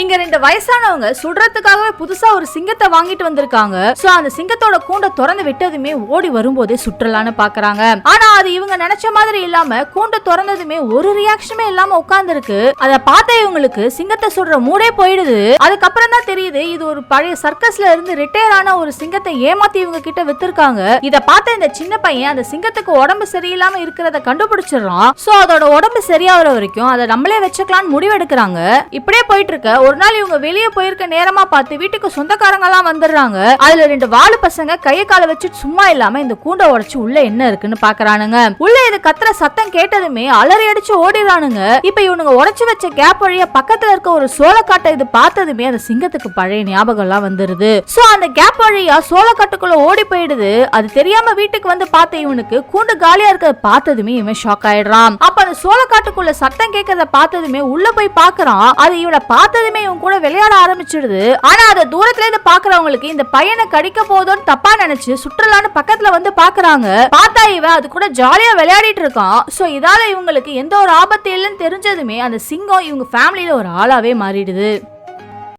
இங்க 2 வயசானவங்க சுடுறதுக்காகவே புதுசா ஒரு சிங்கத்தை வாங்கிட்டு வந்திருக்காங்க. சோ அந்த சிங்கத்தோட கூண்டை திறந்து விட்டதுமே ஓடி வரும்போதே சுற்றலான்னு பாக்குறாங்க. ஆனா அது இவங்க நினைச்ச மாதிரி இல்லாம கூண்டை திறந்ததுமே ஒரு ரியாக்ஷனுமே இல்லாம உட்கார்ந்து இருக்கு. அதை பார்த்த இவங்களுக்கு சிங்கத்தை சுடுற மூடே போயிடுது. அதுக்கப்புறம் தான் தெரியுது இது ஒரு பழைய சர்க்கஸ்ல இருந்து ரிட்டையர் ஆன ஒரு சிங்கத்தை ஏமாத்தி இவங்க கிட்ட வித்திருக்காங்க. இத பார்த்த இந்த சின்ன பையன் அந்த சிங்கத்துக்கு உடம்பு சரியில்லாம இருக்கிறத கண்டுபிடிச்சிடறான். சோ அதோட உடம்பு சரியாகிற வரைக்கும் அதை நம்மளே வச்சுக்கலாம்னு முடிவெடுக்கிறாங்க. இப்படியே போயிட்டு இருக்க ஒரு நாள் இவங்க வெளியே போயிருக்க நேரமா பார்த்து வீட்டுக்கு சொந்தக்காரங்க எல்லாம் வந்துடுறாங்க. அதுல 2 வாலு பசங்க கைய கால வச்சுட்டு சும்மா இல்லாம இந்த கூண்டை உடைச்சு உள்ள என்ன இருக்குன்னு பாக்குறானுங்க. உள்ள இது கத்துற சத்தம் கேட்டதுமே அலறி அடிச்சு ஓடிடுறானுங்க. இப்ப இவனுங்க உடைச்சு வச்ச கேப் வழியா பக்கத்துல இருக்க ஒரு சோளக்காட்டை இது பார்த்ததுமே அந்த சிங்கத்துக்கு பழைய ஞாபகம் எல்லாம் வந்துருது. சோ அந்த கேப் வழியா சோளக்காட்டுக்குள்ள ஓடி போயிடுது. அது தெரியாம வீட்டுக்கு வந்து பார்த்த இவனுக்கு கூண்டு காலியா இருக்கிறத பார்த்ததுமே இவன் ஷாக் ஆயிடுறான். அப்ப அந்த சோளக்காட்டுக்குள்ள சத்தம் கேட்கறத பார்த்ததுமே உள்ள போய் பாக்குறான். அது இவனை பார்த்ததுமே இவன் கூட விளையாட ஆரம்பிச்சிடுது. ஆனா அத தூரத்துல இருந்து பாக்குறவங்களுக்கு இந்த பையனை கடிக்க போதோன்னு தப்பா நினைச்சு சுற்றலான்னு பக்கத்துல வந்து பாக்குறாங்க. பார்த்தா இவன் அது கூட ஜாலியா விளையாடிட்டு இருக்கான். சோ இதால இவங்களுக்கு எந்த ஒரு ஆபத்து இல்லைன்னு தெரிஞ்சதுமே அந்த சிங்கம் இவங்க ஃபேமிலியில ஒரு ஆளாவே மாறிடுது.